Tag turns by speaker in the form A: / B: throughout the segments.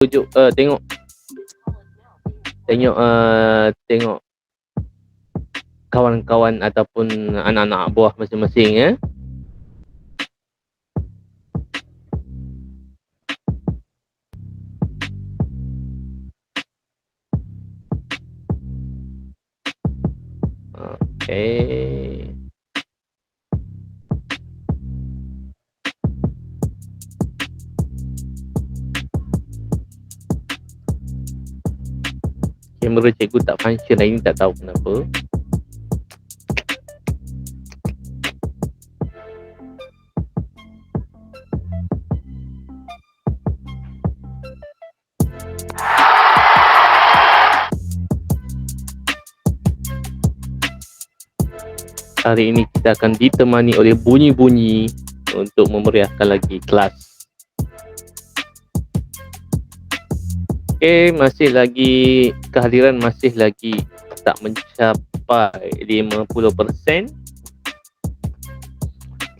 A: rujuk tengok kawan-kawan ataupun anak-anak buah masing-masing ya. Okay. Kamera cikgu tak function hari ni, tak tahu kenapa. Hari ini kita akan ditemani oleh bunyi-bunyi untuk memeriahkan lagi kelas. Okay, masih lagi kehadiran masih lagi tak mencapai 50%.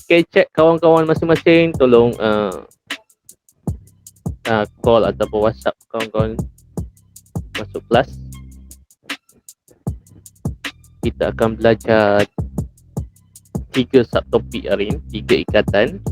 A: Okay, cek kawan-kawan masing-masing, tolong call ataupun WhatsApp kawan-kawan masuk kelas. Kita akan belajar 3 subtopik hari ini, 3 ikatan.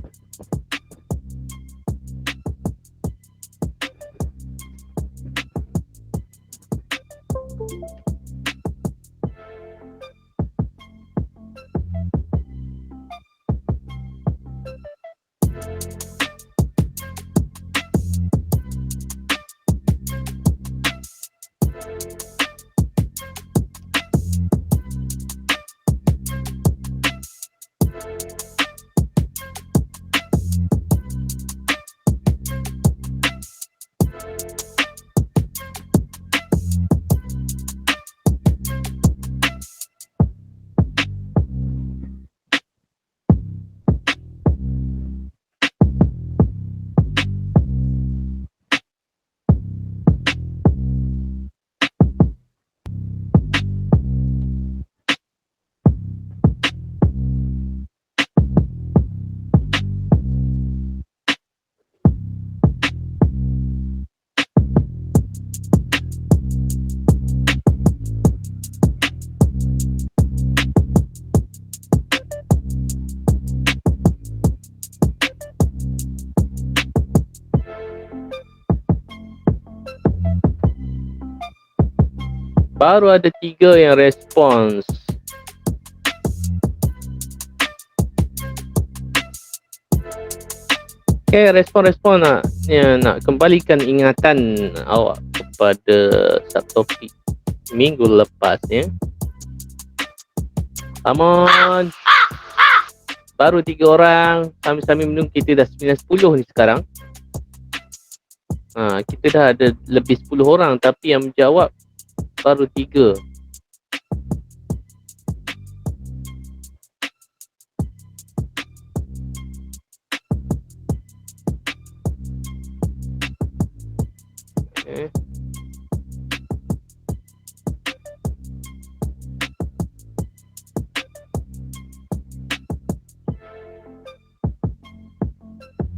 A: Baru ada 3 yang respons. Okay, respon-respon nak kembalikan ingatan awak kepada subtopik minggu lepas ya. Come on. Baru 3 orang. Sambil-sambil menunggu, kita dah 9-10 ni sekarang. Kita dah ada lebih 10 orang, tapi yang menjawab baru 3. Okay.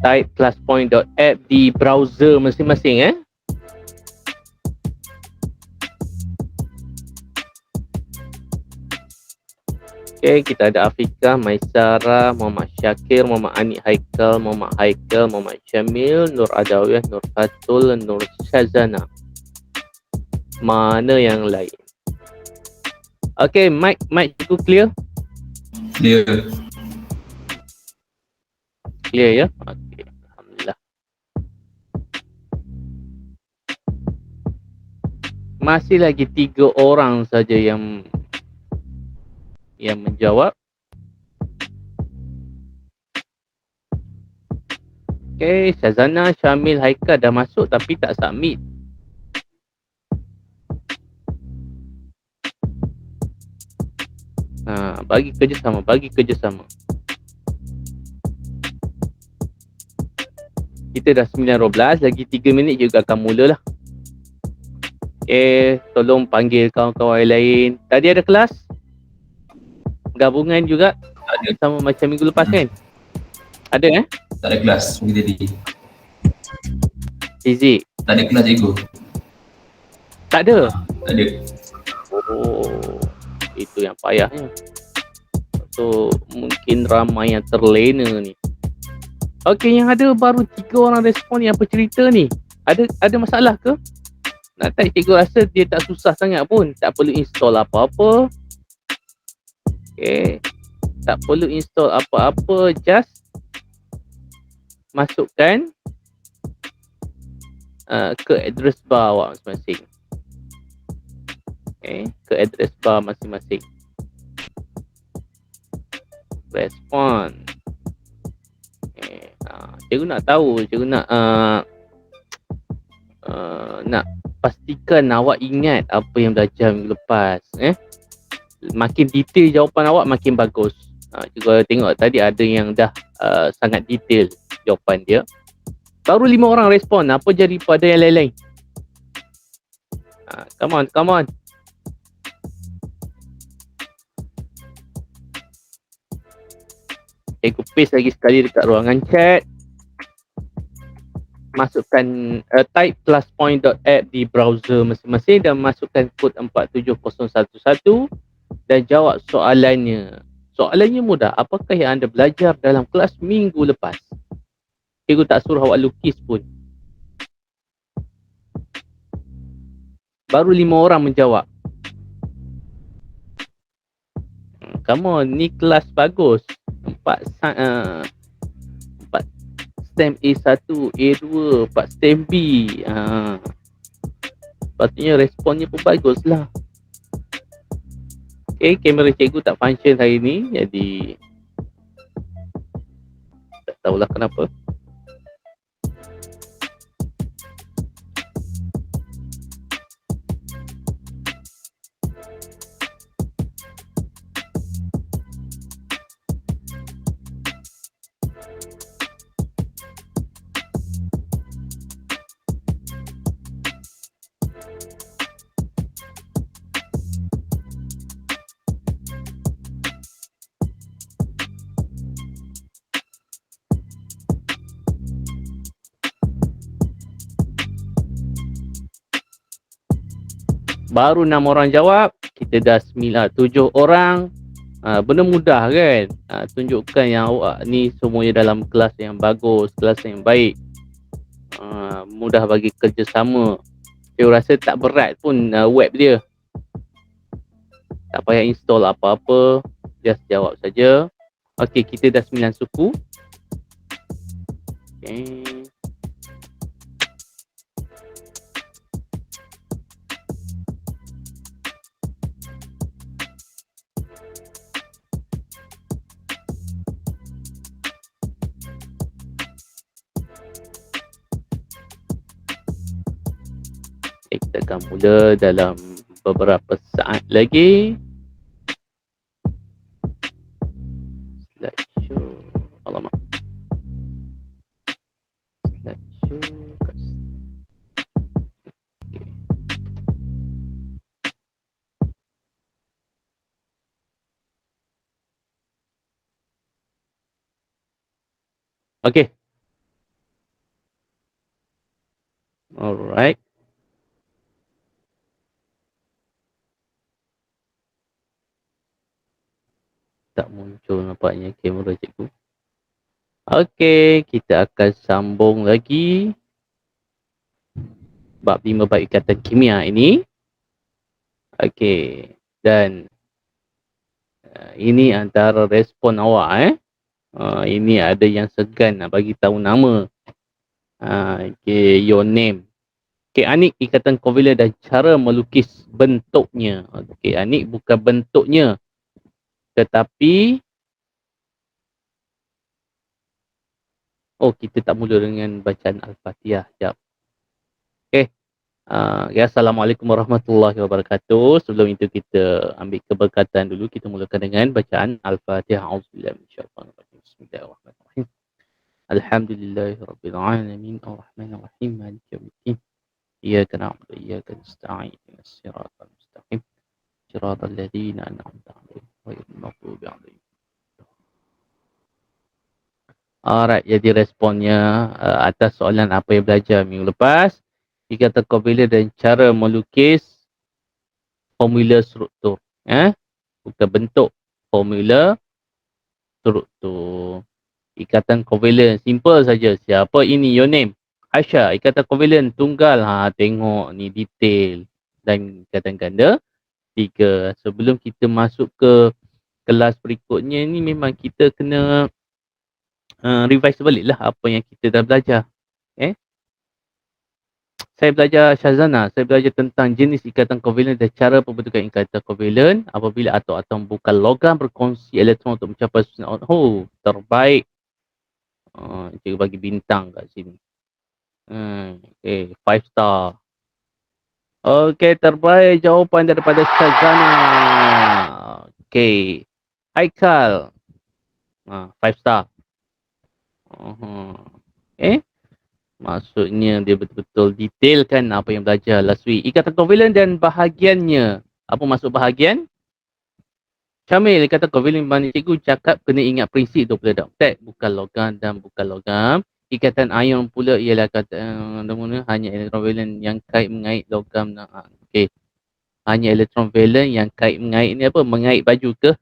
A: Type classpoint.app di browser masing-masing Okay, kita ada Afika, Maisara, Muhammad Syakir, Muhammad Anik Haikal, Muhammad Syamil, Nur Adawiyah, Nur Fatul, Nur Syazana. Mana yang lain? Okay, mic cukup clear?
B: Clear.
A: Clear ya? Okay, alhamdulillah. Masih lagi 3 orang saja yang menjawab. Okay, Syazana, Syamil, Haikal dah masuk tapi tak submit. Bagi kerjasama. Kita dah 9.12, lagi 3 minit juga akan mula lah. Okay, tolong panggil kawan-kawan lain. Tadi ada kelas? Gabungan juga? Ada. Sama macam minggu lepas kan? Ada
B: Tak ada kelas minggu tadi.
A: Fizik.
B: Tak ada kelas cikgu.
A: Tak ada.
B: Tak ada.
A: Oh, itu yang payahnya. So, mungkin ramai yang terlena ni. Okey, yang ada baru 3 orang respon ni, apa cerita ni? Ada masalah ke? Nak tak cikgu rasa dia tak susah sangat pun. Tak perlu install apa-apa. Okay. Tak perlu install apa-apa. Just masukkan ke address bar awak masing-masing. Okay. Ke address bar masing-masing. Respon. Okay. Cikgu nak tahu. Cikgu nak pastikan awak ingat apa yang belajar minggu lepas. Makin detail jawapan awak makin bagus. Cikgu tengok tadi ada yang dah sangat detail jawapan dia. Baru 5 orang respon. Apa jadi pada yang lain-lain? Come on. Cikgu paste lagi sekali dekat ruangan chat. Masukkan type classpoint.app di browser masing-masing dan masukkan kod 47011 dan jawab soalannya. Soalannya mudah. Apakah yang anda belajar dalam kelas minggu lepas? Cikgu tak suruh awak lukis pun. Baru 5 orang menjawab. Come on, ni kelas bagus. 4 STEM A1, A2, 4 STEM B. Patutnya responnya pun bagus lah. Okay, kamera cikgu tak function hari ni. Jadi tak tahulah kenapa. Baru 6 orang jawab. Kita dah 7 orang. Benda mudah kan? Tunjukkan yang awak ni semuanya dalam kelas yang bagus, kelas yang baik. Mudah bagi kerjasama. Saya rasa tak berat pun web dia. Tak payah install apa-apa. Just jawab saja. Okey, kita dah 9 suku. Okay. Kita akan mula dalam beberapa saat lagi. Slideshow. Alamak. Slideshow. Okay. Alright. Tak muncul nampaknya kamera cikgu. Okey, kita akan sambung lagi bab 5 bab ikatan kimia ini. Okey, dan ini antara respon awak ini ada yang segan nak bagi tahu nama. Okey, your name. Okey, Anik, ikatan kovalent dan cara melukis bentuknya. Okey, Anik bukan bentuknya, tetapi kita tak mula dengan bacaan Al-Fatihah. Sekejap. Okay. Assalamualaikum warahmatullahi wabarakatuh. Sebelum itu kita ambil keberkatan dulu. Kita mulakan dengan bacaan Al-Fatihah. A'udzubillahi minasyaitonirrajim. Bismillahirrahmanirrahim. Alhamdulillahirabbil alamin. Arrahmanirrahim. Maliki yaumiddin. Iyyaka na'budu wa iyyaka nasta'in. Ihdinas siratal mustaqim. Siratal ladzina an'amta 'alaihim ghairil maghdubi 'alaihim. Alright, jadi responnya atas soalan apa yang belajar minggu lepas. Ikatan kovalent dan cara melukis formula struktur. Bukan bentuk, formula struktur. Ikatan kovalent, simple saja. Siapa ini? Your name? Aisyah. Ikatan kovalent tunggal. Tengok ni detail. Dan ikatan ganda 3. Sebelum kita masuk ke kelas berikutnya ni, memang kita kena revise balik lah apa yang kita dah belajar. Saya belajar Syazana, saya belajar tentang jenis ikatan kovalent dan cara pembentukan ikatan kovalent apabila atom-atom bukan logam berkongsi elektron untuk mencapai susunan. Terbaik. Cikgu bagi bintang kat sini. Okay, 5 star. Okay, terbaik jawapan daripada Syazana. Okay, Haikal. 5 star. Maksudnya dia betul-betul detailkan apa yang belajar last week. Ikatan kovalent dan bahagiannya. Apa maksud bahagian? Syamil, ikatan kovalent mana cikgu cakap kena ingat prinsip tu pula tak. Bukan logam dan bukan logam. Ikatan ion pula ialah kata hanya elektron valent yang kait mengait logam. Okey. Hanya elektron valent yang kait mengait ni apa? Mengait baju ke?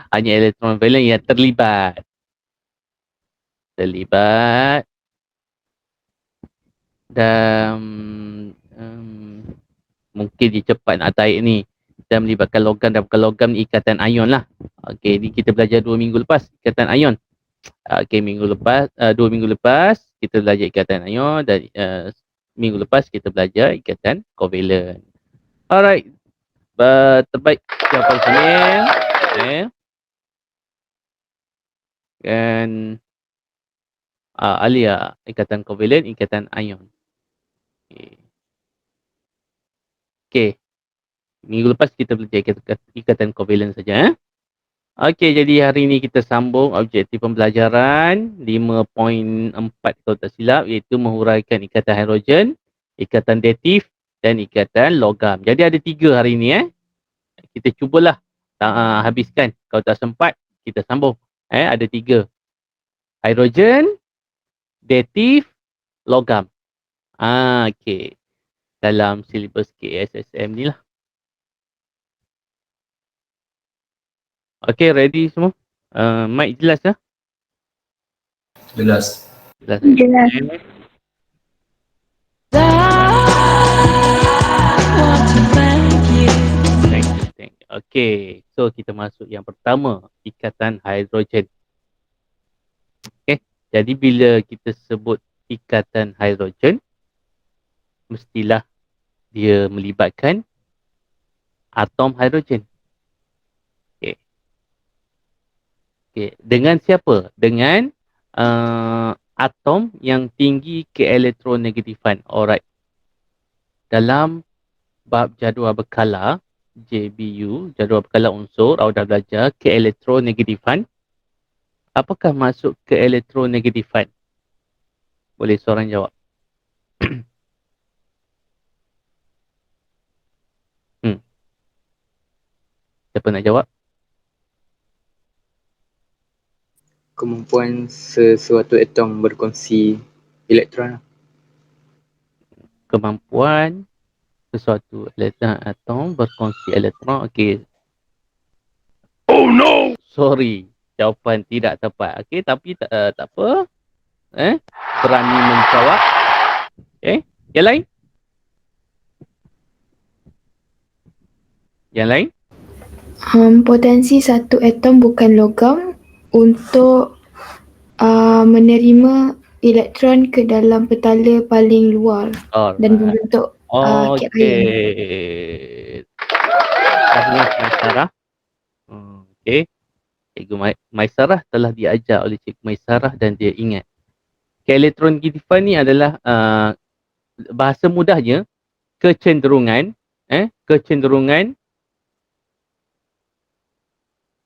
A: Hanya elektron valent yang terlibat. Dan mungkin dia cepat nak tarik ni dan melibatkan logam dan bukan logam ni ikatan ion lah. Okey, ni kita belajar 2 minggu lepas ikatan ion. Okey, 2 minggu lepas kita belajar ikatan ion dan minggu lepas kita belajar ikatan kovalent. Alright. Terbaik jawapan Syamil. Dan Alia, ikatan kovalent, ikatan ion. Okay. Minggu lepas kita belajar ikatan kovalent saja. Okey, jadi hari ini kita sambung objektif pembelajaran 5.4 kalau tak silap, iaitu menguraikan ikatan hidrogen, ikatan datif dan ikatan logam. Jadi ada 3 hari ini. Kita cubalah habiskan. Kalau tak sempat, kita sambung. Ada 3. Hidrogen, datif, logam. Okey. Dalam silibus KSSM ni lah. Okey, ready semua? Mic jelas lah?
B: Jelas.
C: Jelas.
A: Thank you. Okey, so kita masuk yang pertama, ikatan hidrogen. Okey, jadi bila kita sebut ikatan hidrogen, mestilah dia melibatkan atom hidrogen. Okey, dengan siapa? Dengan atom yang tinggi keelektronegatifan. Alright. Dalam bab jadual berkala JBU, jadual berkala unsur, awak dah belajar keelektronegatifan. Apakah maksud keelektronegatifan? Boleh seorang jawab? Siapa nak jawab?
C: Kemampuan sesuatu atom berkongsi elektron.
A: Kemampuan sesuatu atom berkongsi elektron. Okey. Oh no! Sorry, jawapan tidak tepat. Okey, tapi tak apa. Berani menjawab. Yang lain? Yang lain?
D: Potensi satu atom bukan logam untuk menerima elektron ke dalam petala paling luar dan membentuk cap ion.
A: Tahniah Maisarah. Okey. Cikgu Maisarah telah diajar oleh Cikgu Maisarah dan dia ingat. Keelektronegatifan ni adalah bahasa mudahnya kecenderungan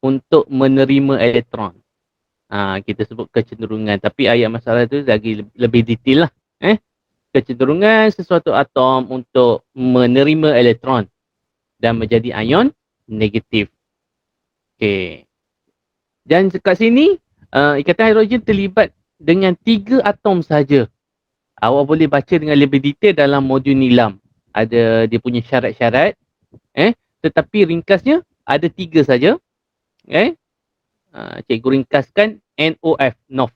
A: untuk menerima elektron. Kita sebut kecenderungan, tapi ayat masalah tu lagi lebih detail lah. Kecenderungan sesuatu atom untuk menerima elektron dan menjadi ion negatif. Okey. Dan kat sini Ikatan hidrogen terlibat dengan 3 atom saja. Awak boleh baca dengan lebih detail dalam modul nilam. Ada dia punya syarat-syarat. Tetapi ringkasnya ada 3 saja. Cikgu ringkaskan NOF, NOF.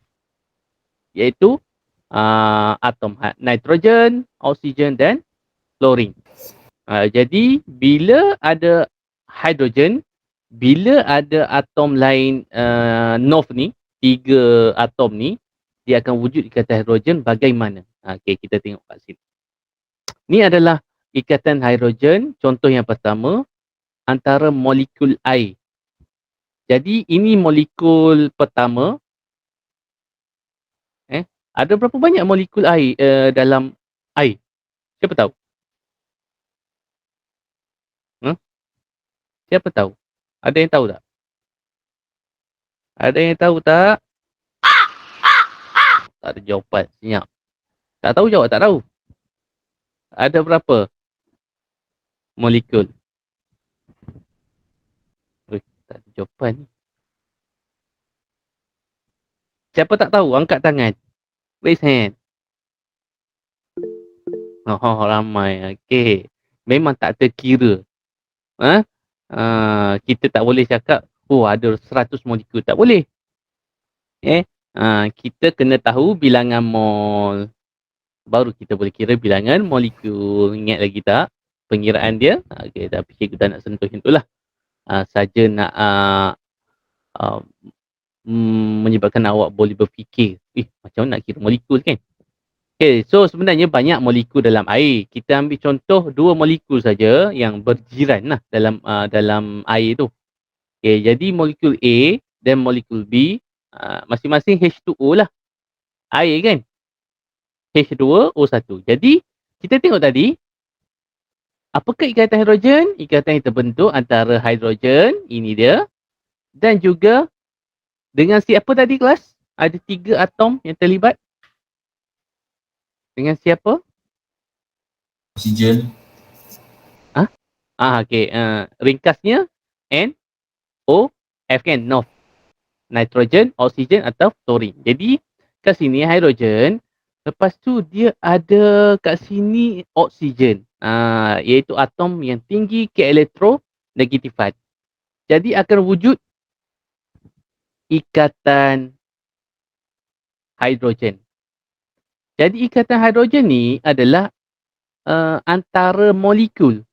A: Iaitu atom nitrogen, oksigen dan klorin. Jadi bila ada hidrogen, bila ada atom lain NOF ni, 3 atom ni, dia akan wujud ikatan hidrogen bagaimana? Okey, kita tengok kat sini. Ni adalah ikatan hidrogen, contoh yang pertama antara molekul air. Jadi ini molekul pertama. Ada berapa banyak molekul air dalam air? Siapa tahu? Siapa tahu? Ada yang tahu tak? Ada yang tahu tak? Tak ada jawapan. Senyap. Tak tahu jawab, tak tahu. Ada berapa molekul? Tak ada jawapan ni. Siapa tak tahu? Angkat tangan. Raise hand. Ramai. Okey. Memang tak terkira. Kita tak boleh cakap, ada 100 molekul. Tak boleh. Kita kena tahu bilangan mol. Baru kita boleh kira bilangan molekul. Ingat lagi tak pengiraan dia? Okey, tapi cikgu tak nak sentuh yang itulah. Saja nak menyebabkan awak boleh berfikir, macam mana nak kira molekul kan? Okay, so sebenarnya banyak molekul dalam air. Kita ambil contoh 2 molekul saja yang berjiran lah dalam air tu. Okay, jadi molekul A dan molekul B masing-masing H2O lah. Air kan? H2O1. Jadi kita tengok tadi, apakah ikatan hidrogen? Ikatan yang terbentuk antara hidrogen, ini dia, dan juga dengan siapa tadi kelas? Ada 3 atom yang terlibat. Dengan siapa?
B: Oksigen.
A: Okey. Ringkasnya NOF kan? NOF. Nitrogen, oksigen atau klorin. Jadi kat sini hidrogen. Lepas tu dia ada kat sini oksigen. Iaitu atom yang tinggi keelektronegatifan. Jadi akan wujud ikatan hidrogen. Jadi ikatan hidrogen ni adalah antara molekul.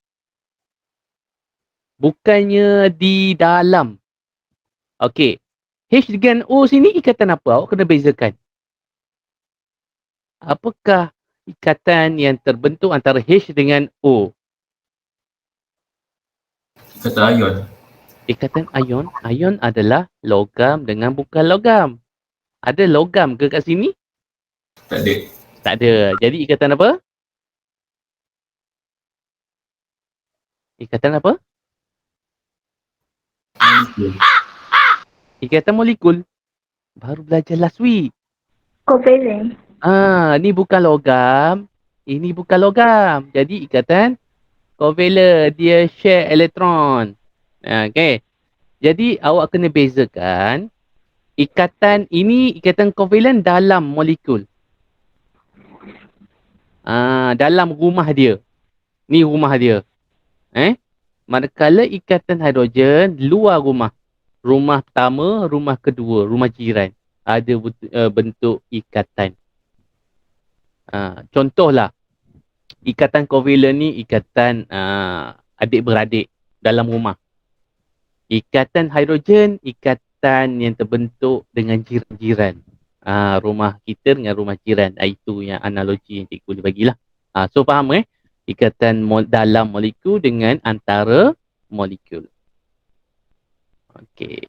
A: Bukannya di dalam. Okey. H dengan O sini ikatan apa? Awak kena bezakan. Apakah ikatan yang terbentuk antara H dengan O?
B: Ikatan ion.
A: Ikatan ion. Ion adalah logam dengan bukan logam. Ada logam ke kat sini?
B: Tak ada.
A: Tak ada. Jadi ikatan apa? Ikatan apa?
B: Molekul.
A: Ikatan molekul. Baru belajar last week.
D: Covalent.
A: Ni bukan logam. Ini bukan logam. Jadi ikatan covalent. Dia share elektron. Okay. Jadi awak kena bezakan. Ikatan ini ikatan covalent dalam molekul. Dalam rumah dia. Ni rumah dia. Manakala ikatan hidrogen luar rumah. Rumah pertama, rumah kedua, rumah jiran. Ada bentuk ikatan. Contohlah, ikatan covalent ni ikatan adik-beradik dalam rumah. Ikatan hidrogen, ikatan yang terbentuk dengan jiran-jiran. Rumah kita dengan rumah jiran. Itu yang analogi yang cikgu boleh bagilah. So faham ikatan dalam molekul dengan antara molekul. Okay.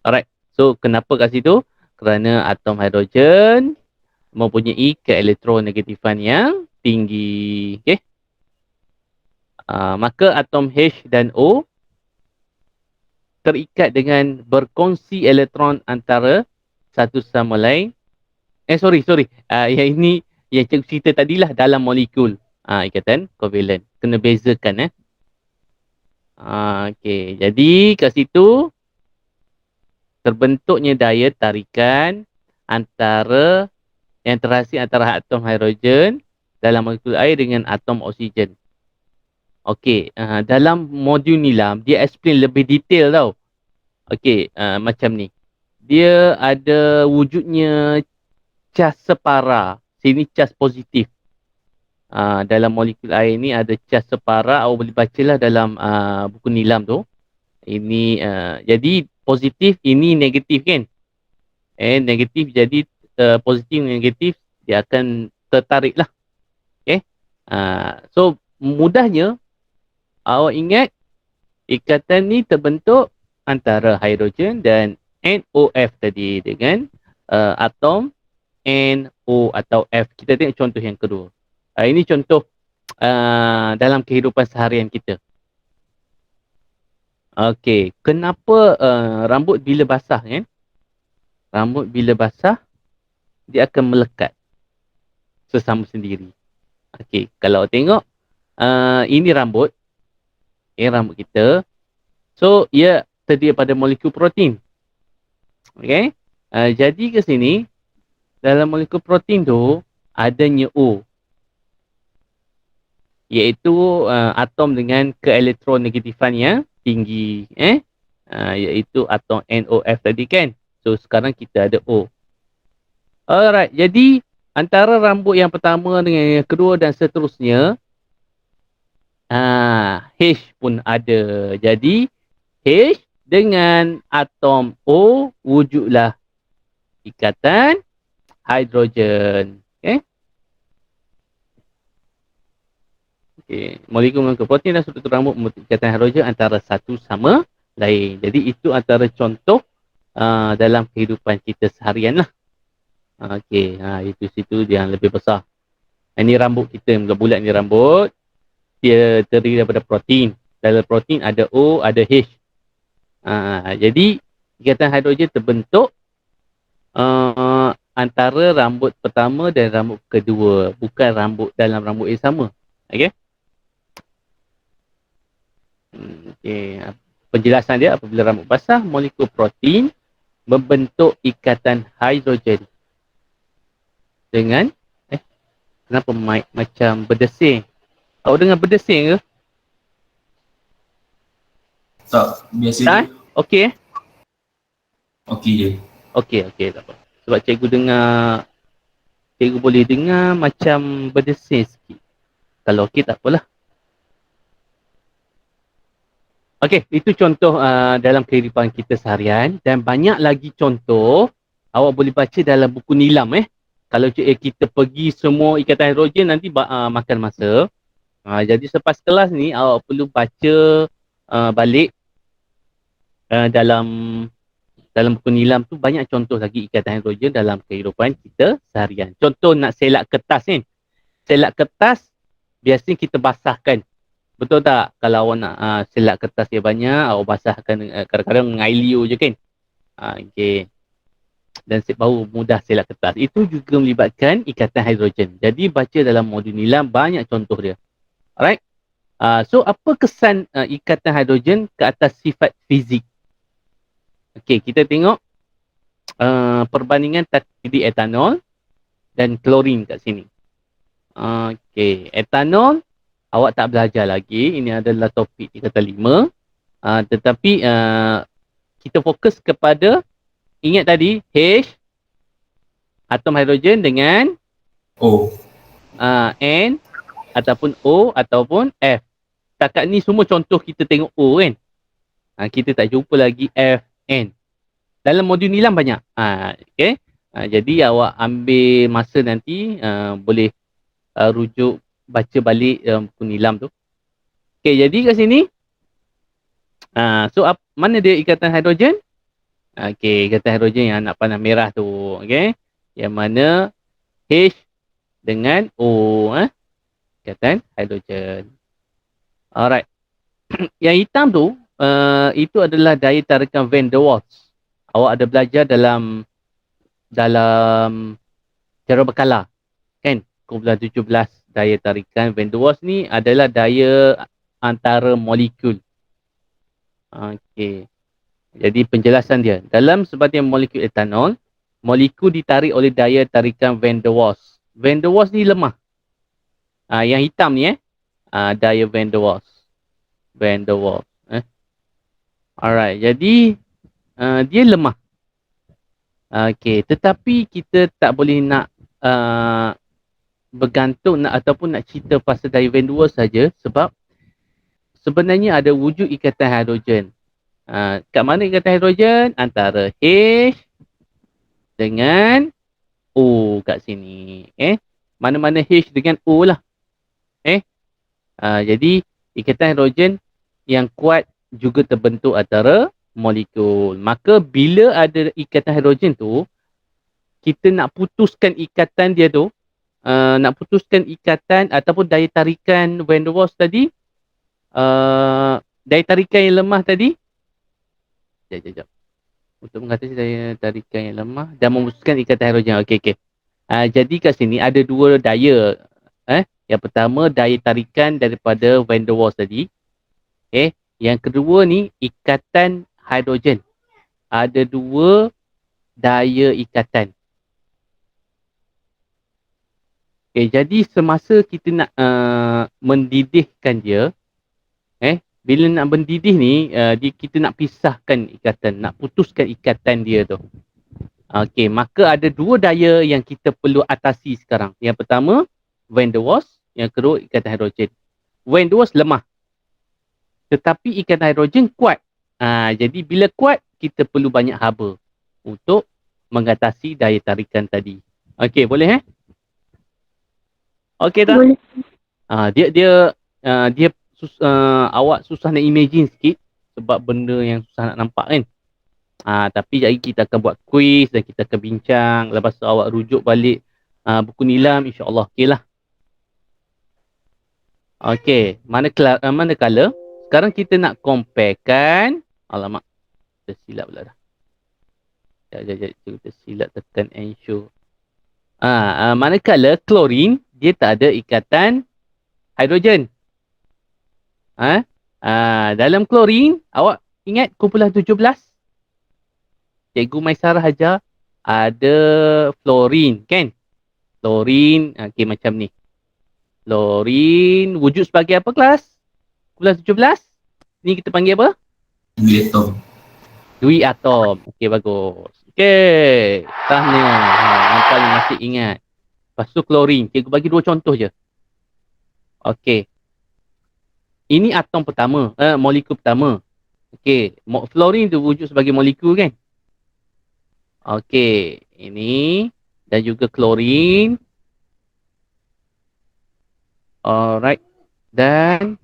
A: Alright. So kenapa kat situ? Kerana atom hidrogen mempunyai keelektronegatifan yang tinggi. Okay. Maka atom H dan O terikat dengan berkongsi elektron antara satu sama lain. Sorry. Yang ini yang cikgu cerita tadilah dalam molekul. Ikatan covalent. Kena bezakan. Okay. Jadi kat situ terbentuknya daya tarikan antara yang terhasil antara atom hidrogen dalam molekul air dengan atom oksigen. Okey, dalam modul nilam dia explain lebih detail tau. Okey, macam ni. Dia ada wujudnya cas separa. Sini cas positif. Dalam molekul air ni ada cas separa. Awak boleh bacalah dalam buku nilam tu. Ini jadi positif, ini negatif kan? Negatif jadi positif negatif dia akan tertarik lah. Okay? So mudahnya awak ingat ikatan ni terbentuk antara hidrogen dan NOF tadi dengan atom NO atau F. Kita tengok contoh yang kedua. Ini contoh dalam kehidupan seharian kita. Okey, kenapa rambut bila basah kan? Rambut bila basah dia akan melekat sesama sendiri. Okey, kalau tengok ini rambut. Rambut kita. So, ia terdiri pada molekul protein. Okey. Jadi ke sini dalam molekul protein tu adanya O. Iaitu atom dengan keelektronegatifan yang tinggi. Iaitu atom NOF tadi kan. So, sekarang kita ada O. Alright. Jadi, antara rambut yang pertama dengan yang kedua dan seterusnya, H pun ada. Jadi, H dengan atom O wujudlah ikatan hidrogen. Okay. Molekul-molekul protein dan struktur rambut membentuk ikatan hidrogen antara satu sama lain. Jadi itu antara contoh dalam kehidupan kita seharian lah. Okey, itu situ yang lebih besar. Ini rambut kita, bulat ni rambut. Dia terdiri daripada protein. Dalam protein ada O, ada H. Jadi ikatan hidrogen terbentuk antara rambut pertama dan rambut kedua, bukan rambut dalam rambut yang sama. Okey. Penjelasan dia apabila rambut basah, molekul protein membentuk ikatan hidrogen dengan kenapa mic macam berdesing? Awak dengar berdesing ke?
B: Tak, biasa je.
A: Okey.
B: Okey je.
A: Okey, tak apa. Sebab cikgu boleh dengar macam berdesing sikit. Kalau okey tak apalah. Okey, itu contoh dalam kehidupan kita seharian dan banyak lagi contoh awak boleh baca dalam buku nilam Kalau kita pergi semua ikatan hidrogen nanti makan masa. Jadi selepas kelas ni awak perlu baca balik dalam buku nilam tu banyak contoh lagi ikatan hidrogen dalam kehidupan kita seharian. Contoh nak selak kertas kan. Selak kertas biasanya kita basahkan. Betul tak? Kalau awak nak selak kertas yang banyak, awak basahkan kadang-kadang dengan air liur je kan. Okay. Dan baru mudah selak kertas. Itu juga melibatkan ikatan hidrogen. Jadi baca dalam modul nilam banyak contoh dia. Alright. So apa kesan ikatan hidrogen ke atas sifat fizik? Okay, kita tengok perbandingan tarkib etanol dan klorin kat sini. Okay, etanol awak tak belajar lagi. Ini adalah topik tingkatan 5. Tetapi kita fokus kepada, ingat tadi, H, atom hidrogen dengan
B: O.
A: N, ataupun O, ataupun F. Setakat ni semua contoh kita tengok O kan. Kita tak jumpa lagi F, N. Dalam modul nilam banyak. Okay. Jadi awak ambil masa nanti boleh rujuk baca balik buku nilam tu. Okay, jadi kat sini so mana dia ikatan hidrogen? Okay, ikatan hidrogen yang anak panah merah tu. Okay, yang mana H dengan O, ikatan hidrogen. Alright. Yang hitam tu itu adalah daya tarikan Van der Waals. Awak ada belajar dalam cara berkala kan, kumpulan 17. Daya tarikan Van der Waals ni adalah daya antara molekul. Okey. Jadi penjelasan dia. Dalam sebahagian molekul etanol, molekul ditarik oleh daya tarikan van der Waals. Van der Waals ni lemah. Yang hitam ni daya van der Waals. Van der Waals. Alright, jadi dia lemah. Okey, tetapi kita tak boleh nak bergantung ataupun nak cerita pasal daya van der Waals saja sebab sebenarnya ada wujud ikatan hidrogen. Kat mana ikatan hidrogen? Antara H dengan O kat sini. Mana-mana H dengan O lah. Jadi ikatan hidrogen yang kuat juga terbentuk antara molekul. Maka bila ada ikatan hidrogen tu, kita nak putuskan ikatan dia tu, nak putuskan ikatan ataupun daya tarikan van der Waals tadi, daya tarikan yang lemah tadi, sekejap. Untuk mengatasi daya tarikan yang lemah dan memutuskan ikatan hidrogen. Okey. Jadi kat sini ada dua daya. Yang pertama daya tarikan daripada van der Waals tadi. Yang kedua ni ikatan hidrogen. Ada dua daya ikatan. Jadi semasa kita nak mendidihkan dia, bila nak mendidih ni, kita nak pisahkan ikatan, nak putuskan ikatan dia tu. Okey, maka ada dua daya yang kita perlu atasi sekarang. Yang pertama, van der Waals. Yang kedua, ikatan hidrogen. Van der Waals lemah. Tetapi ikatan hidrogen kuat. Jadi bila kuat, kita perlu banyak haba untuk mengatasi daya tarikan tadi. Okey, boleh Okey tak?
D: Boleh.
A: Dia awak susah nak imagine sikit sebab benda yang susah nak nampak kan. Tapi jadi kita akan buat quiz dan kita akan bincang. Lepas tu awak rujuk balik buku nilam, insya-Allah okey lah. Okey, manakala sekarang kita nak comparekan. Alamak, tersilap pula dah. Sekejap, kita silap tekan ensure. Manakala klorin dia tak ada ikatan hidrogen. Dalam klorin, awak ingat kumpulan 17? Cikgu Maisarah ajar ada fluorin kan? Fluorin, okey macam ni. Fluorin wujud sebagai apa kelas? Kumpulan 17? Ni kita panggil apa?
B: Dua atom.
A: Dui atom. Okey, bagus. Okey, tahniah. Yang paling masih ingat. Lepas tu klorin. Cikgu bagi dua contoh je. Okey. Ini atom pertama, molekul pertama. Okey, fluorin tu wujud sebagai molekul kan? Okey, ini dan juga klorin. Alright. Dan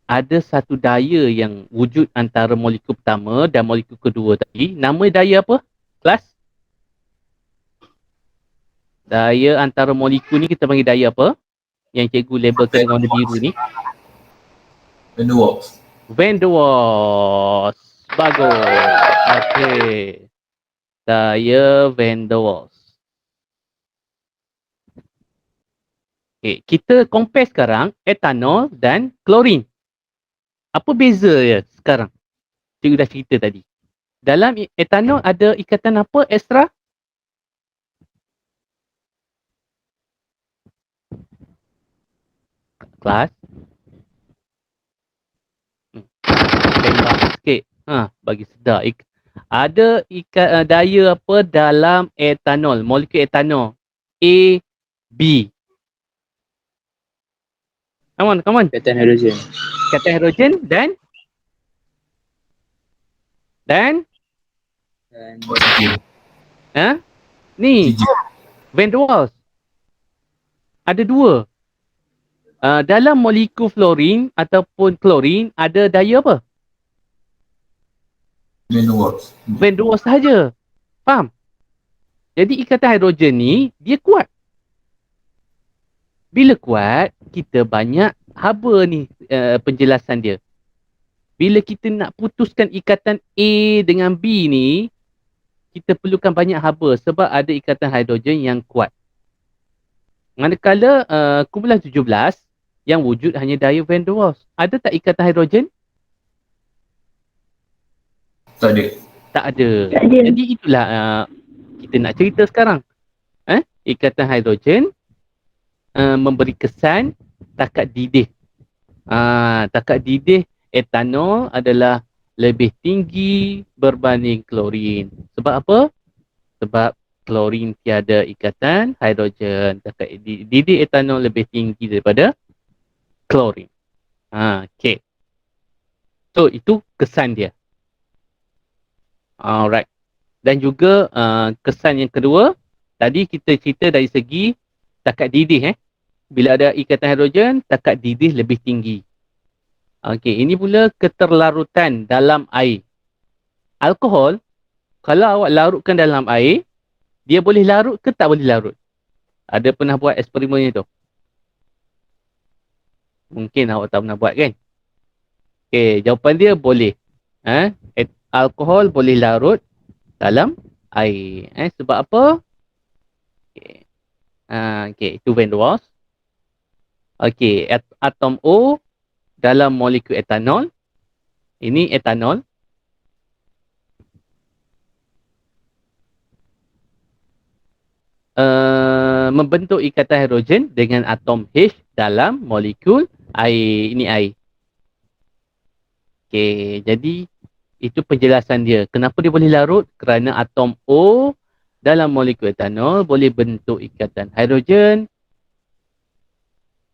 A: ada satu daya yang wujud antara molekul pertama dan molekul kedua tadi. Nama daya apa? Kelas? Daya antara molekul ni kita panggil daya apa? Yang cikgu labelkan dengan warna biru ni.
B: Van der Waals.
A: Van der Waals. Bagus. Okey. Daya van der Waals. Okey, kita compare sekarang etanol dan klorin. Apa beza ya sekarang? Cikgu dah cerita tadi. Dalam etanol ada ikatan apa ekstra? Kelas? Tembak sikit. Bagi sedar. Ada daya apa dalam etanol? Molekul etanol. A, B. Come on.
C: Ikatan hidrogen.
A: Ikatan hidrogen dan
B: Oksigen.
A: ni
B: Oksigen.
A: van der Waals. Ada dua. Dalam molekul fluorin ataupun klorin ada daya apa?
B: Van der Waals.
A: Van der Waals sahaja. Faham? Jadi ikatan hidrogen ni dia kuat. Bila kuat, kita banyak haba ni penjelasan dia. Bila kita nak putuskan ikatan A dengan B ni, kita perlukan banyak haba sebab ada ikatan hidrogen yang kuat. Manakala kumpulan 17 yang wujud hanya daya van der Waals. Ada tak ikatan hidrogen?
B: Tak ada.
A: Tak ada.
D: Tak ada.
A: Jadi itulah kita nak cerita sekarang. Ikatan hidrogen memberi kesan takat didih. Takat didih etanol adalah lebih tinggi berbanding klorin. Sebab apa? Sebab klorin tiada ikatan hidrogen. Takat didih etanol lebih tinggi daripada klorin. Okay. So itu kesan dia. Alright. Dan juga kesan yang kedua, tadi kita cerita dari segi takat didih. Bila ada ikatan hidrogen, takat didih lebih tinggi. Okey, ini pula keterlarutan dalam air. Alkohol, kalau awak larutkan dalam air, dia boleh larut ke tak boleh larut? Ada pernah buat eksperimen tu? Mungkin awak tak pernah buat kan? Okey, jawapan dia boleh. Alkohol boleh larut dalam air. Sebab apa? Okey, itu Van der Waals. Okey, atom O dalam molekul etanol. Ini etanol. Membentuk ikatan hidrogen dengan atom H dalam molekul air. Ini air. Okey, jadi itu penjelasan dia. Kenapa dia boleh larut? Kerana atom O dalam molekul etanol boleh bentuk ikatan hidrogen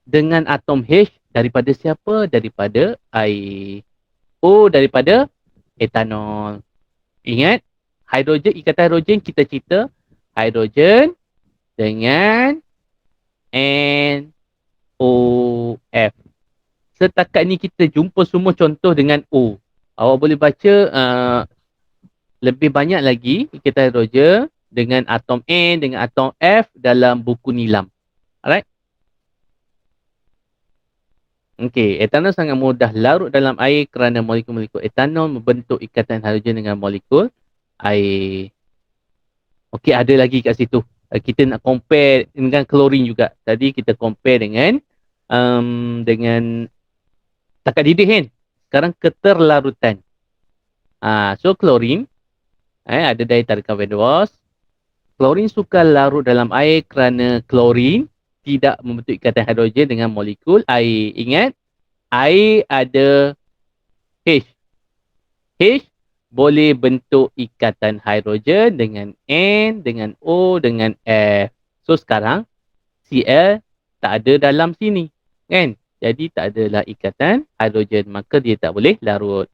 A: dengan atom H daripada siapa? Daripada air. O daripada etanol. Ingat, hidrogen, ikatan hidrogen kita cerita hidrogen dengan NOF. Setakat ni kita jumpa semua contoh dengan O. Awak boleh baca lebih banyak lagi ikatan hidrogen dengan atom N, dengan atom F dalam buku Nilam. Alright? Okey, etanol sangat mudah larut dalam air kerana molekul-molekul etanol membentuk ikatan hidrogen dengan molekul air. Okey, ada lagi kat situ. Kita nak compare dengan klorin juga. Tadi kita compare dengan takat didih kan. Sekarang keterlarutan. So klorin ada daya tarikan Van der Waals. Klorin suka larut dalam air kerana klorin tidak membentuk ikatan hidrogen dengan molekul air. Ingat, air ada H. H boleh bentuk ikatan hidrogen dengan N, dengan O, dengan F. So sekarang Cl tak ada dalam sini. Kan? Jadi tak adalah ikatan hidrogen. Maka dia tak boleh larut.